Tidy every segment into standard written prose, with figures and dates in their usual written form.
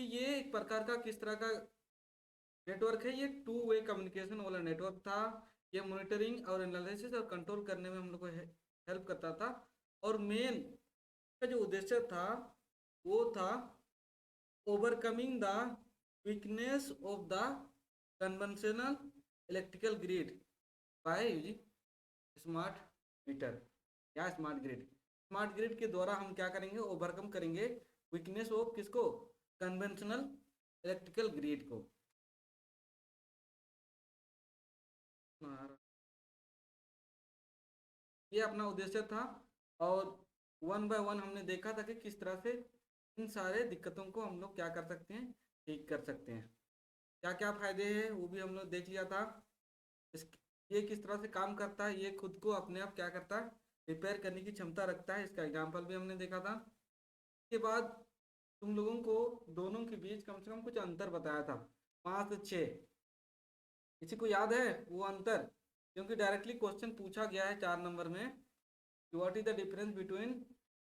कि ये एक प्रकार का किस तरह का नेटवर्क है, ये टू वे कम्युनिकेशन वाला नेटवर्क था। ये मॉनिटरिंग और एनालिसिस और कंट्रोल करने में हम लोग को हेल्प करता था। और मेन का जो उद्देश्य था वो था overcoming the weakness of the conventional electrical grid by using smart meter या स्मार्ट ग्रिड। स्मार्ट ग्रिड के द्वारा हम क्या करेंगे, ओवरकम करेंगे वीकनेस ऑफ किसको, कन्वेंशनल इलेक्ट्रिकल ग्रिड को। ये अपना उद्देश्य था। और वन बाय वन हमने देखा था कि किस तरह से इन सारे दिक्कतों को हम लोग क्या कर सकते हैं, ठीक कर सकते हैं। क्या क्या फायदे हैं वो भी हम लोग देख लिया था। इस ये किस तरह से काम करता है, ये खुद को अपने आप क्या करता है, रिपेयर करने की क्षमता रखता है, इसका एग्जाम्पल भी हमने देखा था। उसके बाद तुम लोगों को दोनों के बीच कम से कम कुछ अंतर बताया था, 5 से 6। किसी को याद है वो अंतर? क्योंकि डायरेक्टली क्वेश्चन पूछा गया है 4 नंबर में, what is the difference between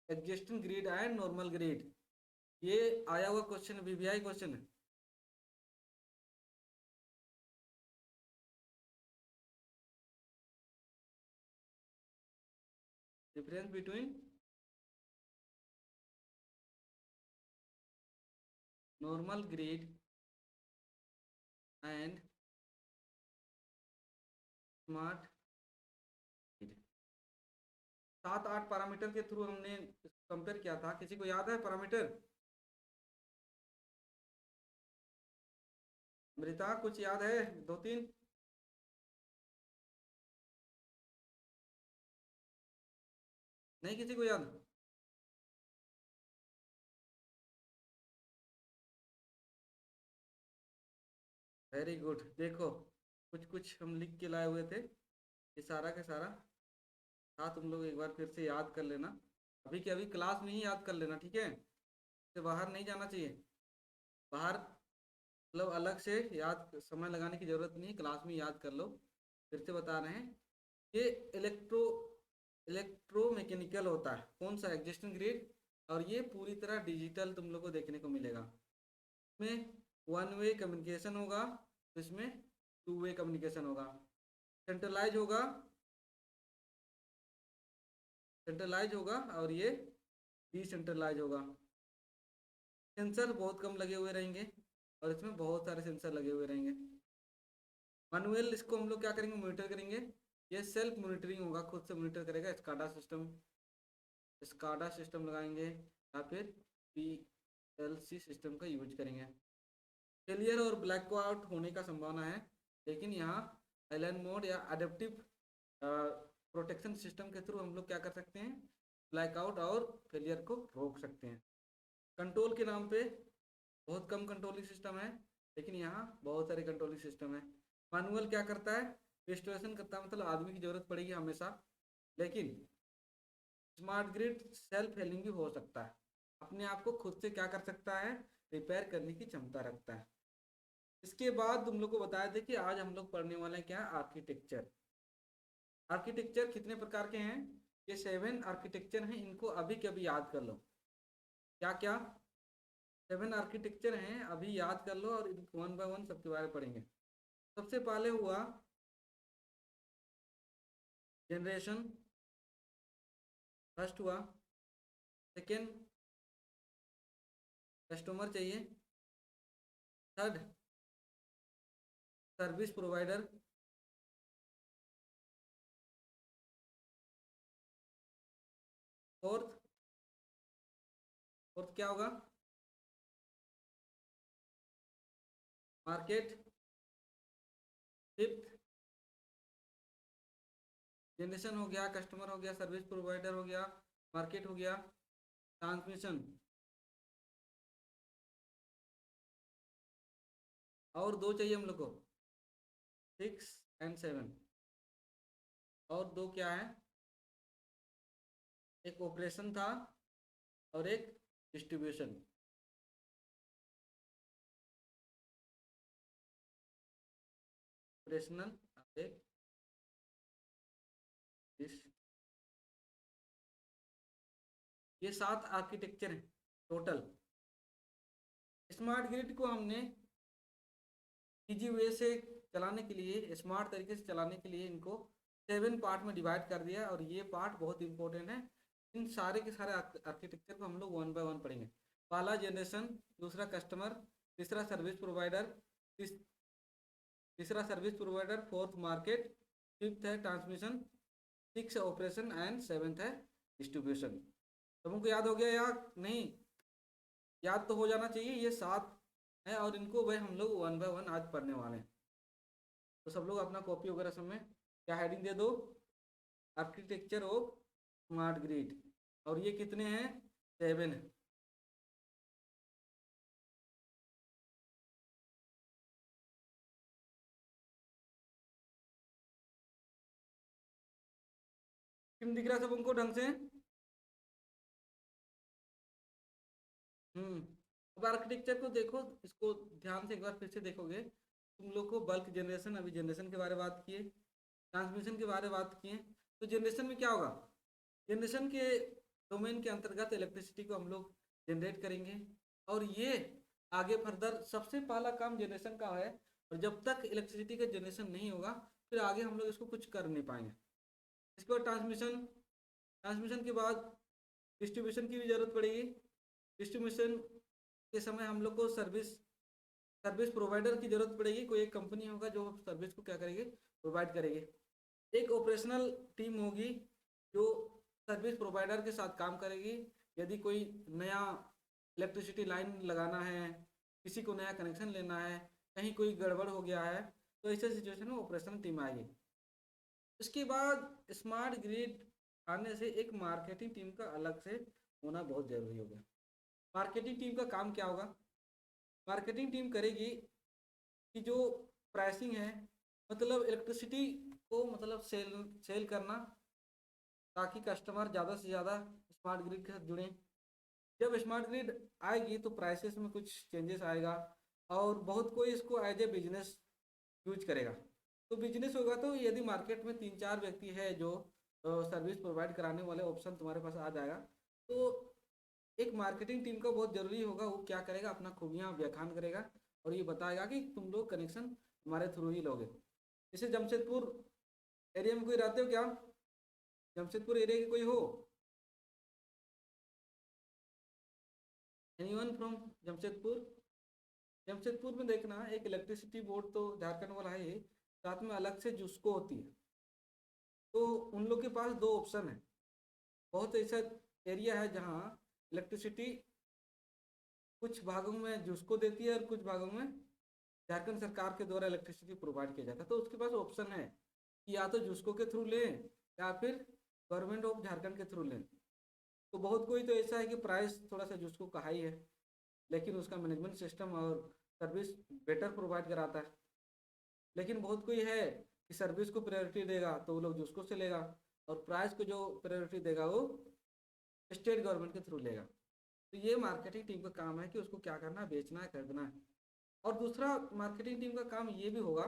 existing grid and normal grid. ये आया हुआ क्वेश्चन, वीवीआई क्वेश्चन है। Difference between normal grid and smart grid. 7 8 parameter के थ्रू हमने कंपेयर किया था, किसी को याद है पैरामीटर? अमृता कुछ याद है, 2 3? नहीं किसी को याद? Very good. देखो कुछ कुछ हम लिख के लाए हुए थे, ये सारा के सारा था, तुम लोग एक बार फिर से याद कर लेना। अभी के अभी क्लास में ही याद कर लेना, ठीक है? इससे बाहर नहीं जाना चाहिए। बाहर मतलब अलग से याद समय लगाने की जरूरत नहीं है, क्लास में याद कर लो। फिर से बता रहे हैं, ये इलेक्ट्रोमैकेनिकल होता है, कौन सा, एग्जिस्टिंग ग्रिड। और ये पूरी तरह डिजिटल तुम लोग को देखने को मिलेगा। इसमें वन वे कम्युनिकेशन होगा, तो इसमें टू वे कम्युनिकेशन होगा। सेंट्रलाइज होगा, सेंट्रलाइज होगा, और ये डिसेंट्रलाइज होगा। सेंसर बहुत कम लगे हुए रहेंगे, और इसमें बहुत सारे सेंसर लगे हुए रहेंगे। मैनुअल इसको हम लोग क्या करेंगे, मॉनिटर करेंगे। ये सेल्फ मॉनिटरिंग होगा, खुद से मॉनिटर करेगा, स्काडा सिस्टम, स्काडा सिस्टम लगाएंगे, या फिर पीएलसी सिस्टम का यूज करेंगे। फेलियर और ब्लैक आउट होने का संभावना है, लेकिन यहाँ साइलेंट मोड या अडेप्टिव प्रोटेक्शन सिस्टम के थ्रू हम लोग क्या कर सकते हैं, ब्लैकआउट और फेलियर को रोक सकते हैं। कंट्रोल के नाम पे बहुत कम कंट्रोलिंग सिस्टम है, लेकिन यहाँ बहुत सारे कंट्रोलिंग सिस्टम है। मैनुअल क्या करता है, रिस्टोरेशन करता है, मतलब आदमी की जरूरत पड़ेगी हमेशा। लेकिन स्मार्ट ग्रिड सेल्फ हेलिंग भी हो सकता है, अपने आप को खुद से क्या कर सकता है, रिपेयर करने की क्षमता रखता है। इसके बाद तुम लोग को बताया था कि आज हम लोग पढ़ने वाले हैं क्या, आर्किटेक्चर। आर्किटेक्चर कितने प्रकार के हैं, ये 7 आर्किटेक्चर हैं, इनको अभी के अभी याद कर लो। क्या क्या 7 आर्किटेक्चर हैं, अभी याद कर लो, और वन बाय वन सबके बारे में पढ़ेंगे। सबसे पहले हुआ जनरेशन, फर्स्ट हुआ। सेकेंड कस्टमर चाहिए। Third service provider. Fourth, fourth क्या होगा, मार्केट। फिफ्थ जनरेशन हो गया, कस्टमर हो गया, सर्विस प्रोवाइडर हो गया, मार्केट हो गया, ट्रांसमिशन। और दो चाहिए हम लोग को, 6 एंड 7। और दो क्या है, एक ऑपरेशन था और एक डिस्ट्रीब्यूशन। ऑपरेशनल, एक ये 7 आर्किटेक्चर हैं टोटल। स्मार्ट ग्रिड को हमने इजी वे से चलाने के लिए, स्मार्ट तरीके से चलाने के लिए इनको 7 पार्ट में डिवाइड कर दिया, और ये पार्ट बहुत इंपॉर्टेंट है। इन सारे के सारे आर्किटेक्चर को हम लोग 1 बाय 1 पढ़ेंगे। पहला जनरेशन, दूसरा कस्टमर, तीसरा सर्विस प्रोवाइडर, तीसरा service provider, fourth market, fifth है transmission, six operation and seventh है डिस्ट्रीब्यूशन। तुमको याद हो गया या नहीं? याद तो हो जाना चाहिए, ये 7 है और इनको भाई हम लोग 1 बाय 1 आज पढ़ने वाले हैं। तो सब लोग अपना कॉपी वगैरह सब में क्या हेडिंग दे दो, आर्किटेक्चर ऑफ स्मार्ट ग्रिड। और ये कितने हैं? 7 है। किम दिख रहा है सब उनको ढंग से? अब आर्किटेक्चर को देखो, इसको ध्यान से एक बार फिर से देखोगे, तुम लोग को बल्क जनरेशन, अभी जनरेशन के बारे में बात किए, ट्रांसमिशन के बारे में बात किए, तो जनरेशन में क्या होगा? जनरेशन के डोमेन के अंतर्गत इलेक्ट्रिसिटी को हम लोग जनरेट करेंगे, और ये आगे फर्दर सबसे पहला काम जनरेशन का है। और जब तक इलेक्ट्रिसिटी का जनरेशन नहीं होगा, फिर आगे हम लोग इसको कुछ कर नहीं पाएंगे। इसके बाद ट्रांसमिशन, ट्रांसमिशन के बाद डिस्ट्रीब्यूशन की भी ज़रूरत पड़ेगी। डिस्ट्रीब्यूशन के समय हम लोग को सर्विस सर्विस प्रोवाइडर की जरूरत पड़ेगी। कोई एक कंपनी होगा जो सर्विस को क्या करेगी, प्रोवाइड करेगी। एक ऑपरेशनल टीम होगी जो सर्विस प्रोवाइडर के साथ काम करेगी। यदि कोई नया इलेक्ट्रिसिटी लाइन लगाना है, किसी को नया कनेक्शन लेना है, कहीं कोई गड़बड़ हो गया है, तो ऐसे सिचुएशन में ऑपरेशनल टीम आएगी। उसके बाद स्मार्ट ग्रिड आने से एक मार्केटिंग टीम का अलग से होना बहुत ज़रूरी हो गया। मार्केटिंग टीम का काम क्या होगा? मार्केटिंग टीम करेगी कि जो प्राइसिंग है, मतलब इलेक्ट्रिसिटी को मतलब सेल करना, ताकि कस्टमर ज़्यादा से ज़्यादा स्मार्ट ग्रिड के साथ जुड़ें। जब स्मार्ट ग्रिड आएगी तो प्राइसेस में कुछ चेंजेस आएगा, और बहुत कोई इसको एज ए बिजनेस यूज करेगा। तो बिजनेस होगा तो यदि मार्केट में 3-4 व्यक्ति है जो सर्विस प्रोवाइड कराने वाले, ऑप्शन तुम्हारे पास आ जाएगा। तो एक मार्केटिंग टीम का बहुत ज़रूरी होगा, वो क्या करेगा, अपना खूबियाँ व्याख्यान करेगा और ये बताएगा कि तुम लोग कनेक्शन हमारे थ्रू ही लोगे। जैसे जमशेदपुर एरिया में कोई रहते हो क्या? जमशेदपुर एरिया के कोई हो? Anyone from Jamshedpur? जमशेदपुर में देखना, एक इलेक्ट्रिसिटी बोर्ड तो झारखंड वाला है ही, साथ में अलग से जुस्को होती है। तो उन लोग के पास दो ऑप्शन है। बहुत ऐसा एरिया है जहाँ इलेक्ट्रिसिटी कुछ भागों में जुस्को देती है और कुछ भागों में झारखंड सरकार के द्वारा इलेक्ट्रिसिटी प्रोवाइड किया जाता है। तो उसके पास ऑप्शन है कि या तो जुस्को के थ्रू लें या फिर गवर्नमेंट ऑफ झारखंड के थ्रू लें। तो बहुत कोई तो ऐसा है कि प्राइस थोड़ा सा जुस्को का हाई है, लेकिन उसका मैनेजमेंट सिस्टम और सर्विस बेटर प्रोवाइड कराता है। लेकिन बहुत कोई है कि सर्विस को प्रायोरिटी देगा तो वो लोग जुस्को से लेगा, और प्राइस को जो प्रायोरिटी देगा वो स्टेट गवर्नमेंट के थ्रू लेगा। तो ये मार्केटिंग टीम का काम है कि उसको क्या करना है, बेचना है, खरीदना है। और दूसरा मार्केटिंग टीम का काम ये भी होगा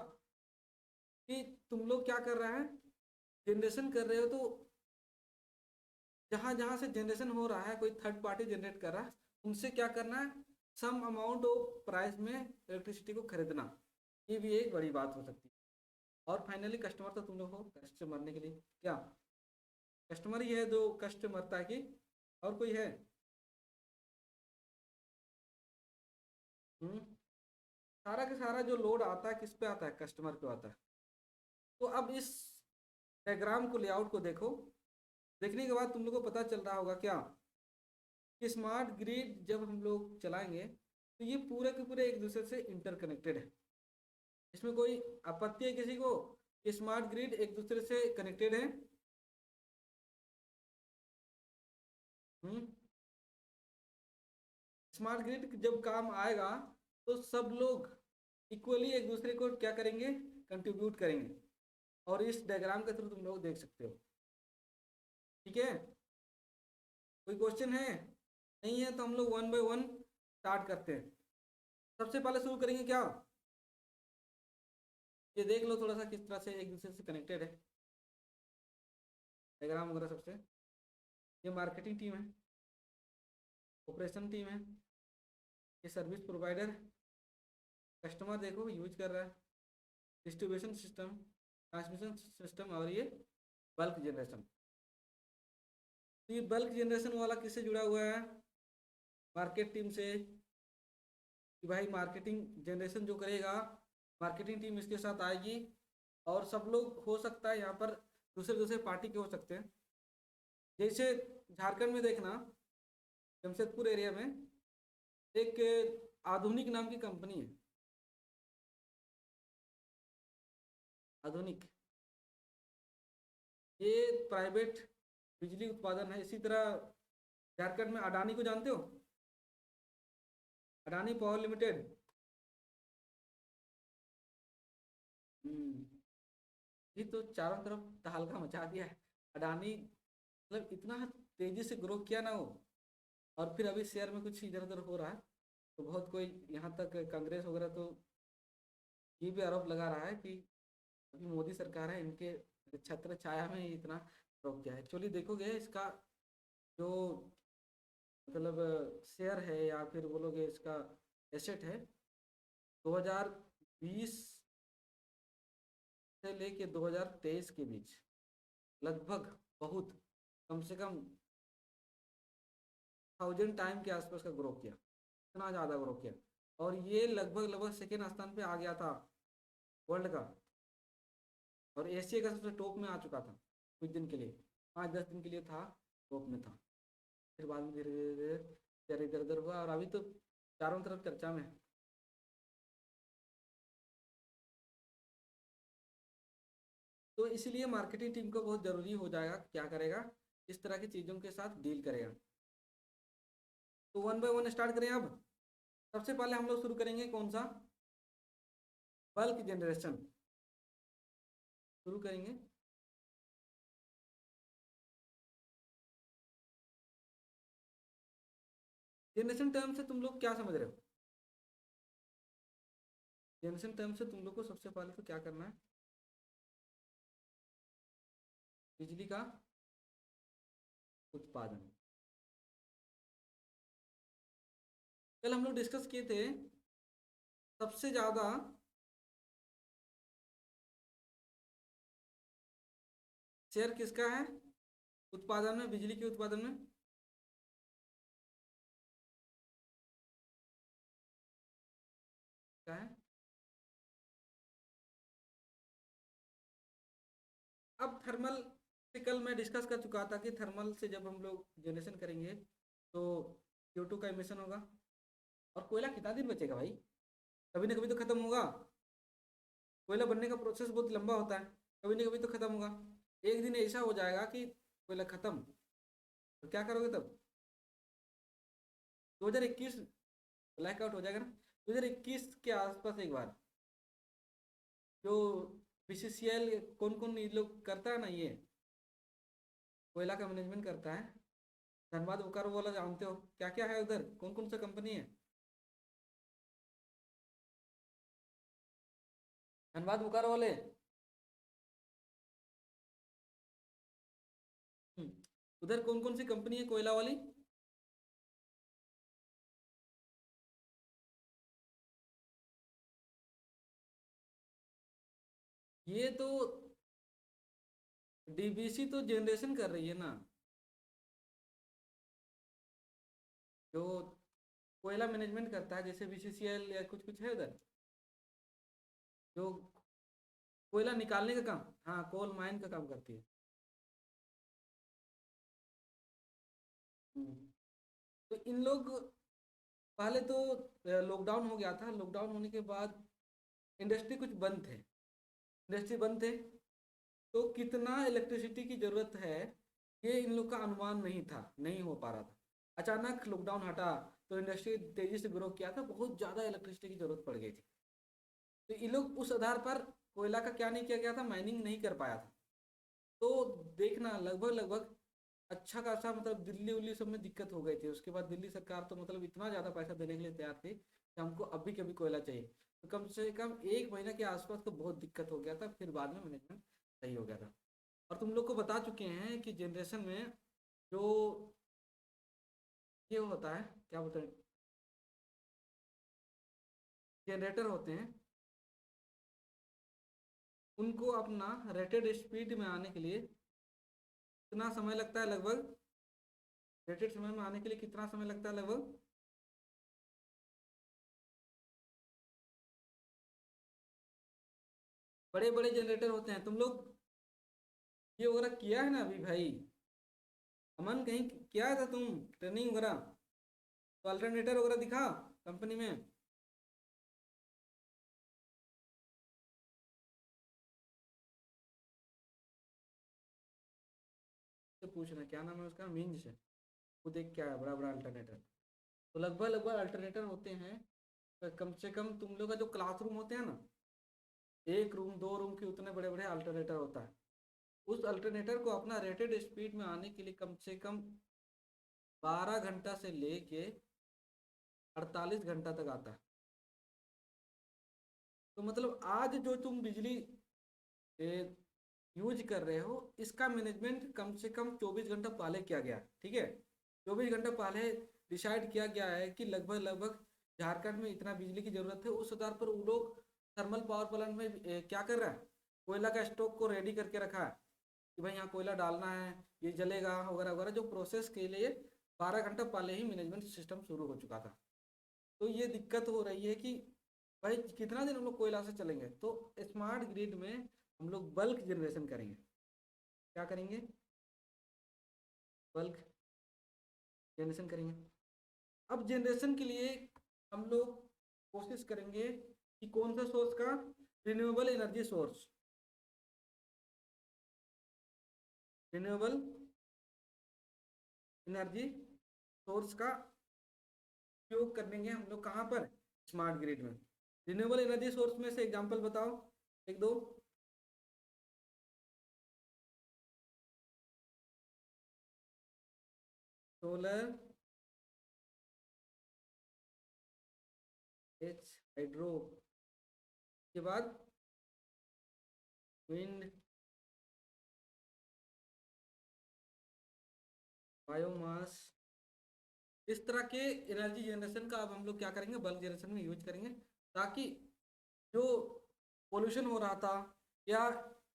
कि तुम लोग क्या कर रहे हैं, जनरेशन कर रहे हो, तो जहां जहां से जनरेशन हो रहा है, कोई थर्ड पार्टी जनरेट कर रहा है, उनसे क्या करना है, सम अमाउंट ऑफ प्राइस में इलेक्ट्रिसिटी को खरीदना। ये भी एक बड़ी बात हो सकती है। और फाइनली कस्टमर तो तुम लोग हो, कष्ट मरने के लिए क्या कस्टमर ही है जो कष्ट मरता है कि और कोई है? हम्म सारा का सारा जो लोड आता है किस पे आता है, कस्टमर पे आता है। तो अब इस डायग्राम को, लेआउट को देखो, देखने के बाद तुम लोग को पता चल रहा होगा क्या कि स्मार्ट ग्रिड जब हम लोग चलाएंगे तो ये पूरे के पूरे एक दूसरे से इंटरकनेक्टेड है। इसमें कोई आपत्ति है किसी को कि स्मार्ट ग्रिड एक दूसरे से कनेक्टेड है? हम्म स्मार्ट ग्रिड जब काम आएगा तो सब लोग इक्वली एक दूसरे को क्या करेंगे, कंट्रीब्यूट करेंगे। और इस डायग्राम के थ्रू तुम लोग देख सकते हो। ठीक है, कोई क्वेश्चन है? नहीं है तो हम लोग 1 बाय 1 स्टार्ट करते हैं। सबसे पहले शुरू करेंगे क्या, ये देख लो थोड़ा सा किस तरह से एक दूसरे से कनेक्टेड है डायग्राम वगैरह सबसे। ये मार्केटिंग टीम है, ऑपरेशन टीम है, ये सर्विस प्रोवाइडर, कस्टमर देखो यूज कर रहा है, डिस्ट्रीब्यूशन सिस्टम, ट्रांसमिशन सिस्टम, और ये बल्क जनरेशन। तो ये बल्क जनरेशन वाला किससे जुड़ा हुआ है? मार्केट टीम से, कि भाई मार्केटिंग जनरेशन जो करेगा, मार्केटिंग टीम इसके साथ आएगी। और सब लोग हो सकता है यहाँ पर दूसरे दूसरे पार्टी के हो सकते हैं। जैसे झारखंड में देखना, जमशेदपुर एरिया में एक आधुनिक नाम की कंपनी है, आधुनिक। ये प्राइवेट बिजली उत्पादन है। इसी तरह झारखंड में अडानी को जानते हो? Adani power limited. हम्म, ये तो चारों तरफ तहलका मचा दिया है। अडानी मतलब इतना तेजी से ग्रो किया ना वो, और फिर अभी शेयर में कुछ इधर उधर हो रहा है। तो बहुत कोई यहाँ तक कांग्रेस वगैरह तो ये भी आरोप लगा रहा है कि अभी मोदी सरकार है, इनके छत्र छाया में ही इतना रोक गया है। एक्चुअली देखोगे इसका जो मतलब शेयर है या फिर बोलोगे इसका एसेट है, 2020 से लेके 2023 के बीच लगभग बहुत कम से कम 1000 टाइम के आसपास का ग्रो किया, इतना ज़्यादा ग्रो किया। और ये लगभग लगभग सेकेंड स्थान पे आ गया था वर्ल्ड का, और एशिया का सबसे टॉप में आ चुका था कुछ दिन के लिए, 5-10 दिन के लिए था, टॉप में था। फिर बाद में धीरे धीरे धीरे शेयर इधर उधर हुआ, और अभी तो चारों तरफ चर्चा में है। तो इसलिए मार्केटिंग टीम को बहुत ज़रूरी हो जाएगा, क्या करेगा, इस तरह की चीज़ों के साथ डील करेगा। तो वन बाय वन स्टार्ट करें अब। सबसे पहले हम लोग शुरू करेंगे कौन सा? बल्क जनरेशन शुरू करेंगे। जनरेशन टर्म से तुम लोग क्या समझ रहे हो? जनरेशन टर्म से तुम लोग को सबसे पहले तो क्या करना है? बिजली का उत्पादन। कल हम लोग डिस्कस किए थे, सबसे ज्यादा शेयर किसका है उत्पादन में, बिजली के उत्पादन में? क्या है? अब थर्मल से कल मैं डिस्कस कर चुका था कि थर्मल से जब हम लोग जनरेशन करेंगे तो CO2 का इमिशन होगा। और कोयला कितना दिन बचेगा भाई? कभी ना कभी तो खत्म होगा। कोयला बनने का प्रोसेस बहुत लंबा होता है, कभी ना कभी तो खत्म होगा। एक दिन ऐसा हो जाएगा कि कोयला खत्म, तो क्या करोगे तब? 2021 ब्लैकआउट हो जाएगा ना। 2021 के आसपास एक बार जो BCCL कौन कौन ये लोग करता है ना, ये कोयला का मैनेजमेंट करता है, धनबाद बोकारो वाला जानते हो क्या क्या है उधर, कौन कौन सा कंपनी है? धनबाद बोकारो वाले। हम्म, उधर कौन कौन सी कंपनी है कोयला वाली? ये तो DBC तो जनरेशन कर रही है ना, जो कोयला मैनेजमेंट करता है, जैसे BCCL या कुछ कुछ है उधर, जो कोयला निकालने का काम, हाँ कोल माइन का काम करती है। हम्म, तो इन लोग पहले तो लॉकडाउन हो गया था, लॉकडाउन होने के बाद इंडस्ट्री कुछ बंद थे, इंडस्ट्री बंद थे, तो कितना इलेक्ट्रिसिटी की ज़रूरत है ये इन लोग का अनुमान नहीं था, नहीं हो पा रहा था। अचानक लॉकडाउन हटा तो इंडस्ट्री तेज़ी से ग्रो किया था, बहुत ज़्यादा इलेक्ट्रिसिटी की ज़रूरत पड़ गई थी। तो ये लोग उस आधार पर कोयला का क्या नहीं किया गया था, माइनिंग नहीं कर पाया था। तो देखना लगभग लगभग अच्छा खासा मतलब दिल्ली उल्ली सब में दिक्कत हो गई थी। उसके बाद दिल्ली सरकार तो मतलब इतना ज़्यादा पैसा देने के लिए तैयार थी कि हमको अभी के अभी कोयला चाहिए। तो कम से कम 1 महीना के आसपास तो बहुत दिक्कत हो गया था, फिर बाद में मैनेजमेंट सही हो गया था। और तुम लोग को बता चुके हैं कि जनरेशन में जो ये होता है, क्या बोलते हैं, जनरेटर होते हैं, उनको अपना रेटेड स्पीड में आने के लिए कितना समय लगता है लगभग? रेटेड समय में आने के लिए कितना समय लगता है लगभग? बड़े बड़े जनरेटर होते हैं, तुम लोग ये वगैरह किया है ना अभी भाई? अमन कहीं किया था तुम ट्रेनिंग वगैरह? तो अल्टरनेटर वगैरह दिखा कंपनी में? से पूछना क्या नाम है उसका, मीन्स है, वो देख क्या है बड़ा बड़ा अल्टरनेटर। तो लगभग लगभग अल्टरनेटर होते हैं, तो कम से कम तुम लोग का जो क्लासरूम होते हैं ना, एक रूम दो रूम के उतने बड़े बड़े अल्टरनेटर होता है। उस अल्टरनेटर को अपना रेटेड स्पीड में आने के लिए कम से कम 12 घंटा से लेके 48 घंटा तक आता है। तो मतलब आज जो तुम बिजली यूज कर रहे हो, इसका मैनेजमेंट कम से कम 24 घंटा पहले किया गया है, ठीक है? 24 घंटा पहले डिसाइड किया गया है कि लगभग लगभग झारखंड में इतना बिजली की जरूरत है। उस आधार पर वो लोग थर्मल पावर प्लांट में क्या कर रहा है, कोयला का स्टॉक को रेडी करके रखा है कि भाई यहाँ कोयला डालना है, ये जलेगा वगैरह वगैरह। जो प्रोसेस के लिए 12 घंटा पहले ही मैनेजमेंट सिस्टम शुरू हो चुका था। तो ये दिक्कत हो रही है कि भाई कितना दिन हम लोग कोयला से चलेंगे? तो स्मार्ट ग्रिड में हम लोग बल्क जनरेशन करेंगे। क्या करेंगे? बल्क जनरेशन करेंगे। अब जनरेशन के लिए हम लोग कोशिश करेंगे कि कौन सा सोर्स का, renewable energy source, renewable energy source का उपयोग करेंगे हम लोग। कहाँ पर? स्मार्ट ग्रिड में। रिन्यूएबल एनर्जी सोर्स में से एग्जांपल बताओ, एक दो। सोलर, एच, हाइड्रो, के बाद विंड, बायोमास। इस तरह के एनर्जी जनरेशन का अब हम लोग क्या करेंगे, बल्क जनरेशन में यूज करेंगे, ताकि जो पोल्यूशन हो रहा था या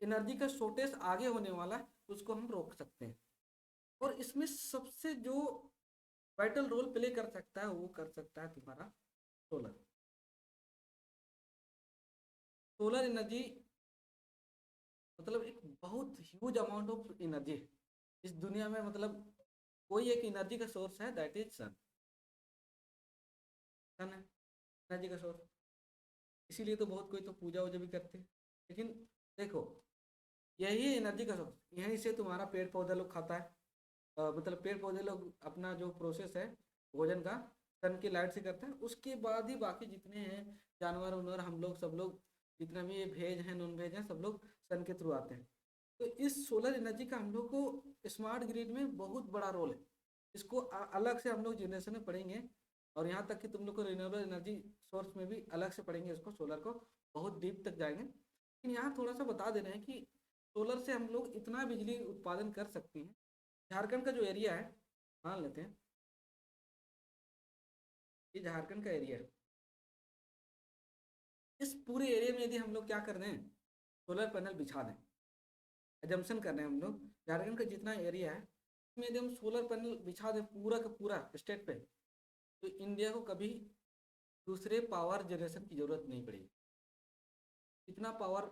एनर्जी का शॉर्टेज आगे होने वाला है, उसको हम रोक सकते हैं। और इसमें सबसे जो वाइटल रोल प्ले कर सकता है, वो कर सकता है तुम्हारा सोलर। सोलर एनर्जी मतलब एक बहुत ह्यूज अमाउंट ऑफ एनर्जी इस दुनिया में, मतलब कोई एक एनर्जी का सोर्स है, दैट इज सन। सन है एनर्जी का सोर्स। इसीलिए तो बहुत कोई तो पूजा वूजा भी करते हैं। लेकिन देखो, यही एनर्जी का सोर्स, यहीं से तुम्हारा पेड़ पौधा लोग खाता है। मतलब पेड़ पौधे लोग अपना जो प्रोसेस है भोजन का, सन की लाइट से करता है। उसके बाद ही बाकी जितने हैं जानवर उनवर, हम लोग सब लोग जितना भी ये वेज हैं नॉन वेज हैं, सब लोग सन के थ्रू आते हैं। तो इस सोलर एनर्जी का हम लोग को स्मार्ट ग्रिड में बहुत बड़ा रोल है। इसको अलग से हम लोग जनरेशन में पढ़ेंगे। और यहाँ तक कि तुम लोग को रिन्यूएबल एनर्जी सोर्स में भी अलग से पढ़ेंगे इसको, सोलर को बहुत डीप तक जाएंगे। लेकिन यहाँ थोड़ा सा बता दे रहे हैं कि सोलर से हम लोग इतना बिजली उत्पादन कर सकते हैं। झारखंड का जो एरिया है, मान लेते हैं ये झारखंड का एरिया है, इस पूरे एरिया में यदि हम लोग क्या कर दें, सोलर पैनल बिछा दें, एजम्पशन कर रहे हैं हम लोग, झारखंड का जितना एरिया है उसमें यदि हम सोलर पैनल बिछा दें पूरा का पूरा स्टेट पे, तो इंडिया को कभी दूसरे पावर जनरेशन की जरूरत नहीं पड़ेगी। इतना पावर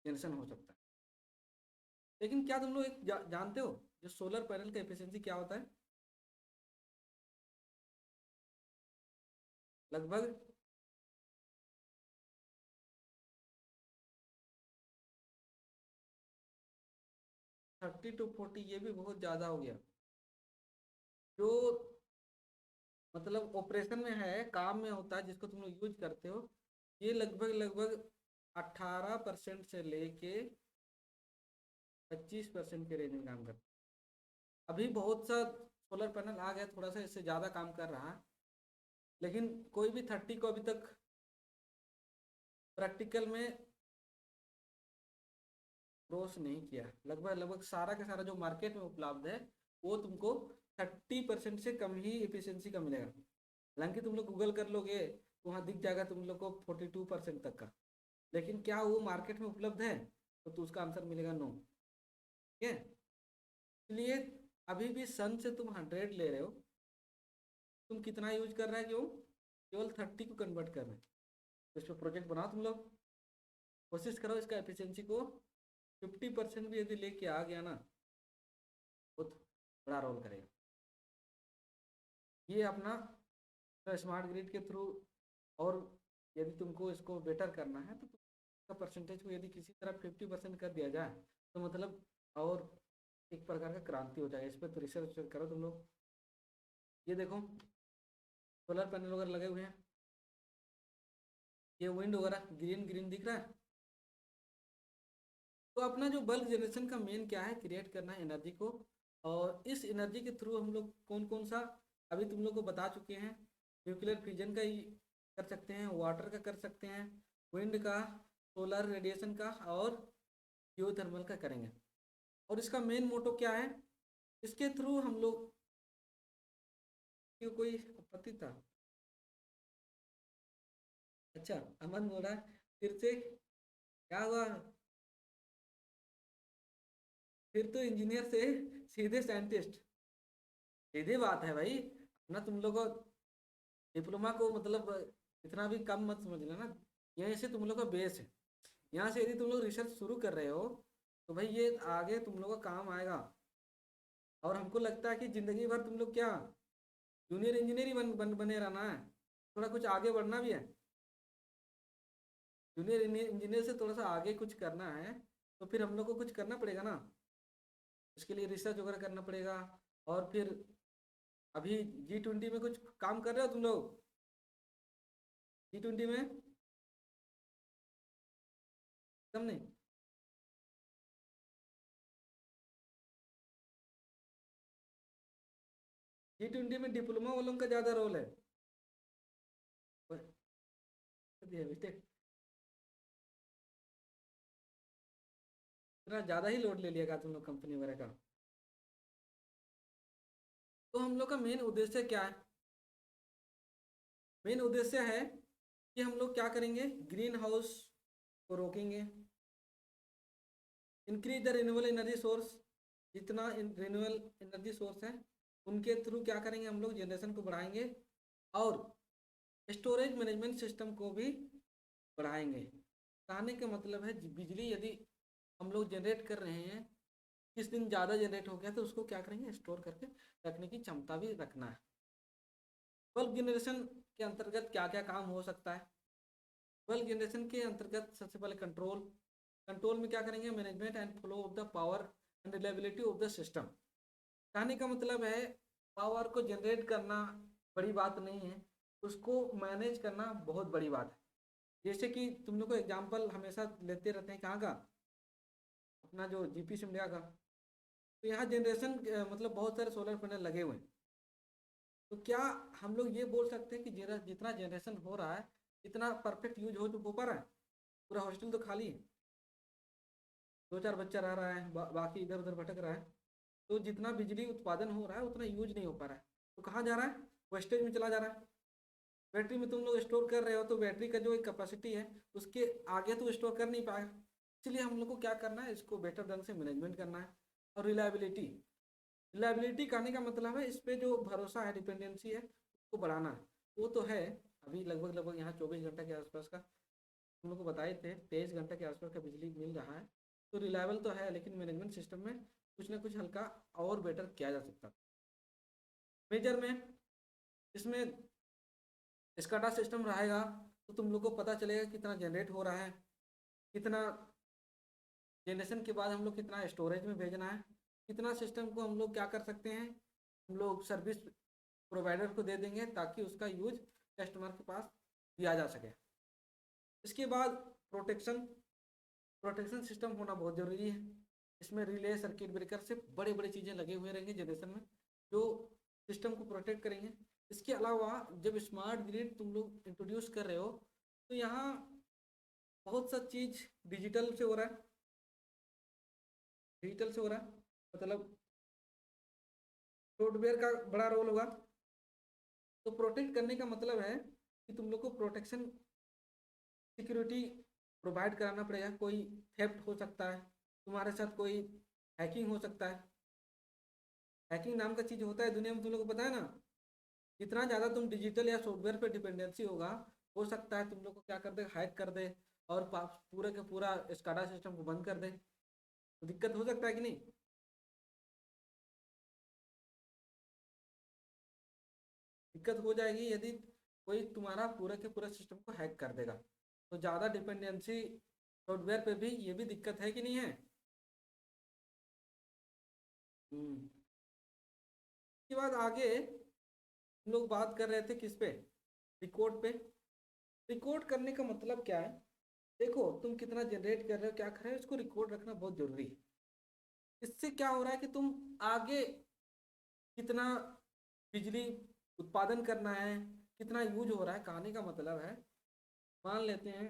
जनरेशन हो सकता है। लेकिन क्या तुम लोग एक जानते हो जो सोलर पैनल का एफिशिएंसी क्या होता है? लगभग 30 to 40, ये भी बहुत ज़्यादा हो गया। जो मतलब ऑपरेशन में है, काम में होता है, जिसको तुम लोग यूज करते हो, ये लगभग लगभग 18% से लेके 25% के रेंज में काम करता है। अभी बहुत सा सोलर पैनल आ गया, थोड़ा सा इससे ज़्यादा काम कर रहा है, लेकिन कोई भी 30 को अभी तक प्रैक्टिकल में क्रॉस नहीं किया। लगभग लगभग सारा का सारा जो मार्केट में उपलब्ध है, वो तुमको 30% से कम ही एफिशिएंसी का मिलेगा। हालांकि तुम लोग गूगल कर लोगे वहाँ दिख जाएगा तुम लोग को 42% तक का। लेकिन क्या वो मार्केट में उपलब्ध है? तो उसका आंसर मिलेगा नो। ठीक है, इसलिए अभी भी सन से तुम 100 ले रहे हो, तुम कितना यूज कर रहा है, क्यों केवल 30 को कन्वर्ट कर रहे हैं। तो इस पर प्रोजेक्ट बनाओ तुम लोग, कोशिश करो इसका एफिशिएंसी को 50% भी यदि लेके आ गया ना, बहुत बड़ा रोल करेगा। ये अपना स्मार्ट ग्रिड के थ्रू, और यदि तुमको इसको बेटर करना है तो तुम परसेंटेज को यदि किसी तरह 50% कर दिया जाए तो मतलब और एक प्रकार का क्रांति हो जाएगा। इस पर तो रिसर्च करो तुम लोग। ये देखो सोलर पैनल वगैरह लगे हुए हैं, ये विंड वगैरह ग्रीन ग्रीन दिख रहा है। तो अपना जो बल्क जनरेशन का मेन क्या है, क्रिएट करना है एनर्जी को। और इस एनर्जी के थ्रू हम लोग कौन कौन सा अभी तुम लोग को बता चुके हैं, न्यूक्लियर फ्यूजन का ही कर सकते हैं, वाटर का कर सकते हैं, विंड का, सोलर रेडिएशन का और जियोथर्मल का करेंगे। और इसका मेन मोटो क्या है, इसके थ्रू हम लोग कोई आपत्ति था? अच्छा, अमन बोल रहा है फिर से, क्या हुआ? फिर तो इंजीनियर से सीधे साइंटिस्ट, सीधी बात है भाई। अपना तुम लोग को डिप्लोमा को मतलब इतना भी कम मत समझ लेना। यहीं से तुम लोग का बेस है, यहाँ से यदि तुम लोग रिसर्च शुरू कर रहे हो तो भाई ये आगे तुम लोग का काम आएगा। और हमको लगता है कि जिंदगी भर तुम लोग क्या जूनियर इंजीनियर ही बने रहना है, थोड़ा कुछ आगे बढ़ना भी है। जूनियर इंजीनियर से थोड़ा सा आगे कुछ करना है तो फिर हम लोग को कुछ करना पड़ेगा ना, उसके लिए रिसर्च वगैरह करना पड़ेगा। और फिर अभी G20 में कुछ काम कर रहे हो तुम लोग? G20 में एकदम नहीं। G20 में डिप्लोमा वालों का ज़्यादा रोल है। बेटे इतना ज़्यादा ही लोड ले लिएगा तुम लोग कंपनी वगैरह का। तो हम लोग का मेन उद्देश्य क्या है? मेन उद्देश्य है कि हम लोग क्या करेंगे, ग्रीन हाउस को रोकेंगे, increase the renewable energy source. जितना रिन्यूएबल एनर्जी सोर्स है उनके थ्रू क्या करेंगे, हम लोग जनरेशन को बढ़ाएंगे और स्टोरेज मैनेजमेंट सिस्टम को भी बढ़ाएंगे। कहने का मतलब है बिजली यदि हम लोग जनरेट कर रहे हैं, किस दिन ज़्यादा जनरेट हो गया तो उसको क्या करेंगे, स्टोर करके रखने की क्षमता भी रखना है। बल्क जनरेशन के अंतर्गत क्या क्या काम हो सकता है? बल्क जनरेशन के अंतर्गत सबसे पहले कंट्रोल, कंट्रोल में क्या करेंगे, management and flow of the power and reliability of the system. कहने का मतलब है पावर को जनरेट करना बड़ी बात नहीं है, उसको मैनेज करना बहुत बड़ी बात है। जैसे कि तुम लोग को एग्जांपल हमेशा लेते रहते हैं, कहाँ का, अपना जो जीपी सिमरिया का। तो यहाँ जनरेशन मतलब बहुत सारे सोलर पैनल लगे हुए हैं। तो क्या हम लोग ये बोल सकते हैं कि जितना जनरेशन हो रहा है इतना परफेक्ट यूज हो पा रहा है? पूरा हॉस्टल तो खाली है, दो चार बच्चा रह रहा है, बाकी इधर उधर भटक रहा है। तो जितना बिजली उत्पादन हो रहा है उतना यूज नहीं हो पा रहा है, तो कहाँ जा रहा है, वेस्टेज में चला जा रहा है। बैटरी में तुम लोग स्टोर कर रहे हो तो बैटरी का जो एक कैपेसिटी है उसके आगे तो स्टोर कर नहीं पाएगा। इसलिए हम लोग को क्या करना है, इसको बेटर ढंग से मैनेजमेंट करना है। और रिलायबिलिटी, रिलायबिलिटी कहने का मतलब है इस पे जो भरोसा है, डिपेंडेंसी है, उसको बढ़ाना है। वो तो है, अभी लगभग लगभग यहाँ 24 घंटे के आसपास का हम लोग को बताए थे, 23 घंटे के आसपास का बिजली मिल रहा है। तो रिलायबल तो है, लेकिन मैनेजमेंट सिस्टम में कुछ ना कुछ हल्का और बेटर किया जा सकता। मेजर में इसमें स्काडा सिस्टम रहेगा तो तुम लोग को पता चलेगा कितना जनरेट हो रहा है, कितना जनरेशन के बाद हम लोग कितना स्टोरेज में भेजना है, कितना सिस्टम को हम लोग क्या कर सकते हैं, हम लोग सर्विस प्रोवाइडर को दे देंगे ताकि उसका यूज कस्टमर के पास दिया जा सके। इसके बाद प्रोटेक्शन, प्रोटेक्शन सिस्टम होना बहुत ज़रूरी है। इसमें रिले, सर्किट ब्रेकर से बड़े बड़े चीज़ें लगे हुए रहेंगे जनरेशन में जो सिस्टम को प्रोटेक्ट करेंगे। इसके अलावा जब स्मार्ट ग्रिड तुम लोग इंट्रोड्यूस कर रहे हो तो यहाँ बहुत सा चीज़ डिजिटल से हो रहा है, डिजिटल से हो रहा है, मतलब सॉफ्टवेयर का बड़ा रोल होगा। तो प्रोटेक्ट करने का मतलब है कि तुम लोग को प्रोटेक्शन सिक्योरिटी प्रोवाइड कराना पड़ेगा। कोई थेफ्ट हो सकता है, तुम्हारे साथ कोई हैकिंग हो सकता है। हैकिंग नाम का चीज़ होता है दुनिया में, तुम लोग को पता है ना। जितना ज़्यादा तुम डिजिटल या सॉफ्टवेयर पे डिपेंडेंसी होगा, हो सकता है तुम लोग को क्या कर दे, हैक कर दे और पूरे का पूरा स्काडा सिस्टम को बंद कर दे। तो दिक्कत हो सकता है कि नहीं। दिक्कत हो जाएगी यदि कोई तुम्हारा पूरे के पूरे सिस्टम को हैक कर देगा। तो ज़्यादा डिपेंडेंसी सॉफ्टवेयर पे भी ये भी दिक्कत है कि नहीं है। उसके बाद आगे हम लोग बात कर रहे थे किस पे, रिकॉर्ड पे। रिकॉर्ड करने का मतलब क्या है, देखो तुम कितना जनरेट कर रहे हो, क्या कर रहे हो, इसको रिकॉर्ड रखना बहुत जरूरी है। इससे क्या हो रहा है कि तुम आगे कितना बिजली उत्पादन करना है, कितना यूज हो रहा है, कहने का मतलब है मान लेते हैं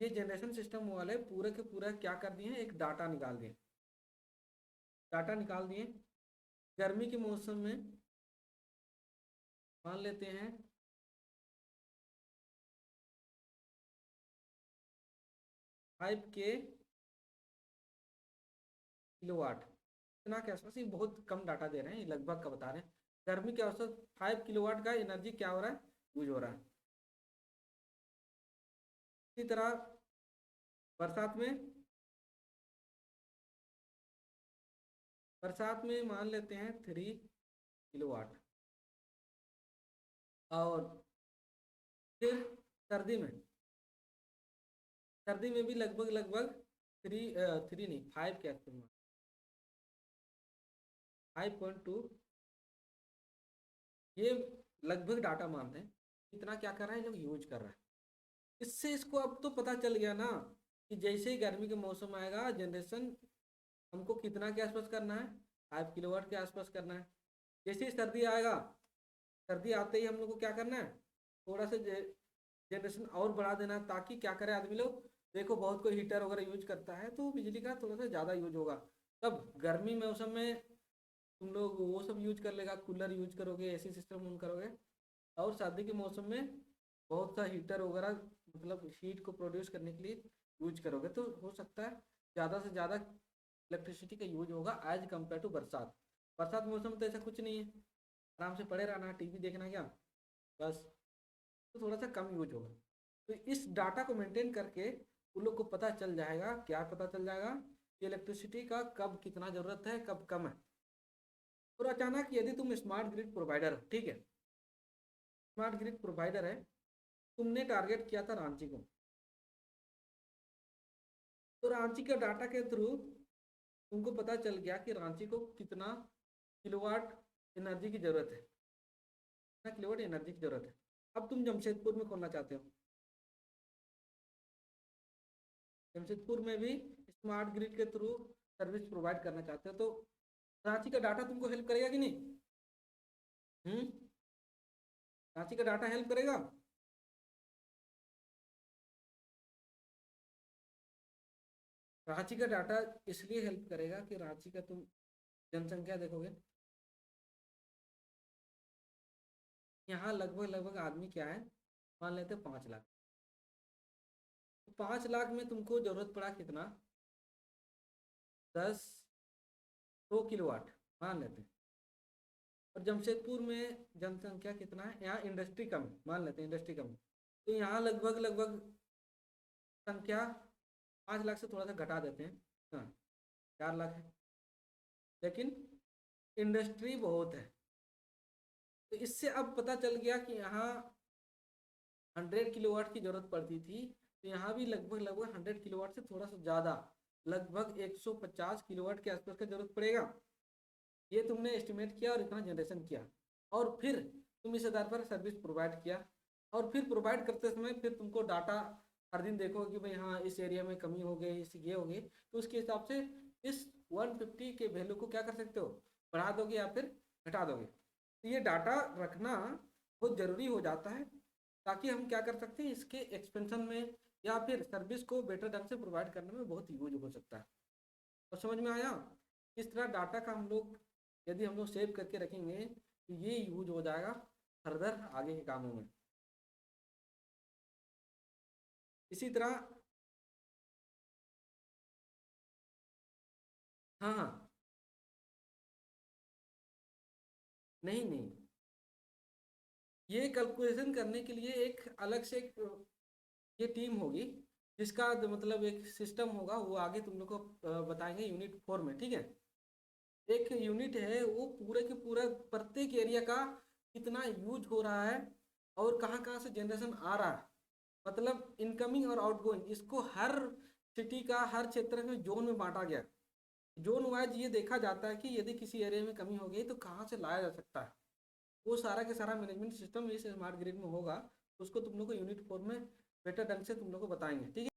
ये जनरेशन सिस्टम वाले पूरे के पूरा क्या कर दिए हैं, एक डाटा निकाल दिए। डाटा निकाल दिए गर्मी के मौसम में, मान लेते हैं 5K किलोवाट, इतना के आसपास। ये बहुत कम डाटा दे रहे हैं, ये लगभग का बता रहे हैं। गर्मी के औसत 5 किलोवाट का एनर्जी क्या हो रहा है, यूज हो रहा है। इसी तरह बरसात में, बरसात में मान लेते हैं 3 किलोवाट। और फिर सर्दी में, सर्दी में भी लगभग लगभग थ्री थ्री नहीं 5 के आसपास, 5.2। ये लगभग डाटा मानते हैं इतना क्या कर रहा है, लोग यूज कर रहा है। इससे इसको अब तो पता चल गया ना कि जैसे ही गर्मी के मौसम आएगा जनरेशन हमको कितना के आसपास करना है, 5 किलोवाट के आसपास करना है। जैसे ही सर्दी आएगा, सर्दी आते ही हम लोग को क्या करना है, थोड़ा सा जनरेशन और बढ़ा देना है, ताकि क्या करे आदमी लोग, देखो बहुत कोई हीटर वगैरह यूज करता है तो बिजली का थोड़ा सा ज़्यादा यूज होगा। तब गर्मी मौसम में तुम लोग वो सब यूज कर लेगा, कूलर यूज करोगे, एसी सिस्टम ऑन करोगे। और सर्दी के मौसम में बहुत सा हीटर वगैरह मतलब हीट को प्रोड्यूस करने के लिए यूज करोगे। तो हो सकता है ज़्यादा से ज़्यादा इलेक्ट्रिसिटी का यूज होगा एज कम्पेयर टू बरसात। बरसात मौसम तो ऐसा कुछ नहीं है, आराम से पड़े रहना, टीवी देखना क्या बस। तो थोड़ा सा कम यूज होगा। तो इस डाटा को मेंटेन करके उन लोग को पता चल जाएगा, क्या पता चल जाएगा कि इलेक्ट्रिसिटी का कब कितना ज़रूरत है, कब कम है। और अचानक यदि तुम स्मार्ट ग्रिड प्रोवाइडर हो, ठीक है, स्मार्ट ग्रिड प्रोवाइडर है, तुमने टारगेट किया था रांची को, तो रांची के डाटा के थ्रू तुमको पता चल गया कि रांची को कितना किलोवाट एनर्जी की जरूरत है, कितना किलोवाट एनर्जी की जरूरत है। अब तुम जमशेदपुर में खोलना चाहते हो, जमशेदपुर में भी स्मार्ट ग्रिड के थ्रू सर्विस प्रोवाइड करना चाहते हो, तो रांची का डाटा तुमको हेल्प करेगा कि नहीं। हम्म, रांची का डाटा हेल्प करेगा। रांची का डाटा इसलिए हेल्प करेगा कि रांची का तुम जनसंख्या देखोगे, यहाँ लगभग लगभग आदमी क्या है, मान लेते 5 लाख। तो 5 लाख में तुमको जरूरत पड़ा कितना, 10 100 किलोवाट मान लेते हैं। और जमशेदपुर में जनसंख्या कितना है, यहाँ इंडस्ट्री कम है, मान लेते हैं इंडस्ट्री कम है। तो यहाँ लगभग लगभग संख्या 5 लाख से थोड़ा सा घटा देते हैं, हाँ 4 लाख है, लेकिन इंडस्ट्री बहुत है। तो इससे अब पता चल गया कि यहाँ 100 किलोवाट की जरूरत पड़ती थी, तो यहाँ भी लगभग लगभग 100 किलोवाट से थोड़ा सा ज़्यादा, लगभग 150 किलोवाट के आसपास का जरूरत पड़ेगा। ये तुमने एस्टिमेट किया और इतना जनरेशन किया, और फिर तुम इस आधार पर सर्विस प्रोवाइड किया। और फिर प्रोवाइड करते समय फिर तुमको डाटा हर दिन देखो कि भाई हाँ इस एरिया में कमी हो गई, इस ये हो गई, तो उसके हिसाब से इस 150 के वैल्यू को क्या कर सकते हो, बढ़ा दोगे या फिर घटा दोगे। तो ये डाटा रखना बहुत ज़रूरी हो जाता है, ताकि हम क्या कर सकते हैं, इसके एक्सपेंशन में या फिर सर्विस को बेटर ढंग से प्रोवाइड करने में बहुत यूज हो सकता है। और समझ में आया, इस तरह डाटा का हम लोग यदि हम लोग सेव करके रखेंगे तो ये यूज हो जाएगा फर्दर आगे के कामों में। इसी तरह हाँ हाँ, नहीं नहीं, ये कैलकुलेशन करने के लिए एक अलग से एक ये टीम होगी, जिसका मतलब एक सिस्टम होगा, वो आगे तुम लोग को बताएंगे यूनिट 4 में, ठीक है। एक यूनिट है वो पूरे के पूरा प्रत्येक एरिया का कितना यूज हो रहा है और कहाँ कहाँ से जनरेशन आ रहा है, मतलब इनकमिंग और आउटगोइंग, इसको हर सिटी का हर क्षेत्र में जोन में बांटा गया। जोन वाइज ये देखा जाता है कि यदि किसी एरिया में कमी हो गई तो कहाँ से लाया जा सकता है। वो सारा के सारा मैनेजमेंट सिस्टम इस स्मार्ट ग्रिड में होगा। उसको तुम लोग को यूनिट 4 में बेटर ढंग से तुम लोग को बताएंगे, ठीक है।